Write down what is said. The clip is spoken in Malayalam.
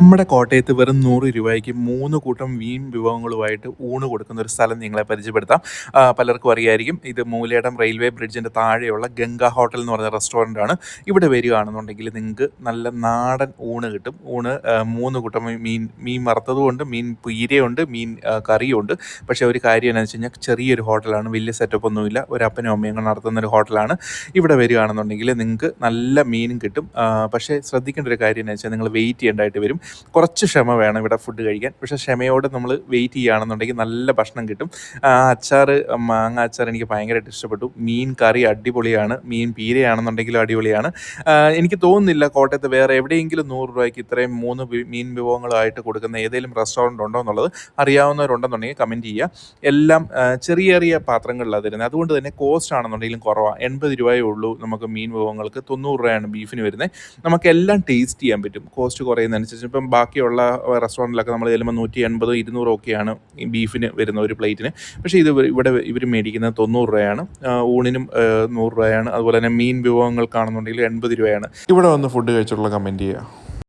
നമ്മുടെ കോട്ടയത്ത് വെറും 100 രൂപയ്ക്ക് 3 കൂട്ടം മീൻ വിഭവങ്ങളുമായിട്ട് ഊണ് കൊടുക്കുന്ന ഒരു സ്ഥലം നിങ്ങളെ പരിചയപ്പെടുത്താം. പലർക്കും അറിയായിരിക്കും. ഇത് മൂലേടം റെയിൽവേ ബ്രിഡ്ജിൻ്റെ താഴെയുള്ള ഗംഗ ഹോട്ടൽ എന്ന് പറഞ്ഞ റെസ്റ്റോറൻ്റാണ്. ഇവിടെ വരികയാണെന്നുണ്ടെങ്കിൽ നിങ്ങൾക്ക് നല്ല നാടൻ ഊണ് കിട്ടും. ഊണ് 3 കൂട്ടം മീൻ വറുത്തതുമുണ്ട്, മീൻ പീരയുണ്ട്, മീൻ കറിയുണ്ട്. പക്ഷേ ഒരു കാര്യം എന്താണെന്ന് വെച്ച് കഴിഞ്ഞാൽ ചെറിയൊരു ഹോട്ടലാണ്, വലിയ സെറ്റപ്പ് ഒന്നുമില്ല. ഒരു അപ്പനും അമ്മയും കൂടെ നടത്തുന്ന ഒരു ഹോട്ടലാണ്. ഇവിടെ വരികയാണെന്നുണ്ടെങ്കിൽ നിങ്ങൾക്ക് നല്ല മീനും കിട്ടും. പക്ഷേ ശ്രദ്ധിക്കേണ്ട ഒരു കാര്യം എന്ന് വെച്ചാൽ നിങ്ങൾ വെയിറ്റ് ചെയ്യേണ്ടതായിട്ട് വരും. കുറച്ച് ക്ഷമ വേണം ഇവിടെ ഫുഡ് കഴിക്കാൻ. പക്ഷേ ക്ഷമയോടെ നമ്മൾ വെയിറ്റ് ചെയ്യുകയാണെന്നുണ്ടെങ്കിൽ നല്ല ഭക്ഷണം കിട്ടും. അച്ചാറ്, മാങ്ങ അച്ചാർ എനിക്ക് ഭയങ്കരമായിട്ട് ഇഷ്ടപ്പെട്ടു. മീൻ കറി അടിപൊളിയാണ്. മീൻ പീരയാണെന്നുണ്ടെങ്കിലും അടിപൊളിയാണ്. എനിക്ക് തോന്നുന്നില്ല കോട്ടയത്ത് വേറെ എവിടെയെങ്കിലും 100 രൂപയ്ക്ക് ഇത്രയും 3 മീൻ വിഭവങ്ങളായിട്ട് കൊടുക്കുന്ന ഏതെങ്കിലും റെസ്റ്റോറൻറ്റ് ഉണ്ടോ എന്നുള്ളത് അറിയാവുന്നവരുണ്ടെന്നുണ്ടെങ്കിൽ കമൻറ്റ് ചെയ്യുക. എല്ലാം ചെറിയ ചെറിയ പാത്രങ്ങളിലാണ് തരുന്നത്. അതുകൊണ്ട് തന്നെ കോസ്റ്റ് ആണെന്നുണ്ടെങ്കിലും കുറവാണ്. 80 രൂപയേ ഉള്ളൂ നമുക്ക് മീൻ വിഭവങ്ങൾക്ക്. 90 രൂപയാണ് ബീഫിന് വരുന്നത്. നമുക്കെല്ലാം ടേസ്റ്റ് ചെയ്യാൻ പറ്റും കോസ്റ്റ് കുറയുന്നതനുസരിച്ച്. ഇപ്പം ബാക്കിയുള്ള റെസ്റ്റോറൻറ്റിലൊക്കെ നമ്മൾ ചെല്ലുമ്പോൾ 180 200 ഒക്കെയാണ് ഈ ബീഫിന് വരുന്ന ഒരു പ്ലേറ്റിന്. പക്ഷേ ഇവിടെ ഇവർ മേടിക്കുന്നത് 90 രൂപയാണ്. ഊണിനും 100 രൂപയാണ്. അതുപോലെ തന്നെ മീൻ വിഭവങ്ങൾക്കാണെന്നുണ്ടെങ്കിൽ 80 രൂപയാണ്. ഇവിടെ വന്ന് ഫുഡ് കഴിച്ചിട്ടുള്ള കമൻറ്റ് ചെയ്യുക.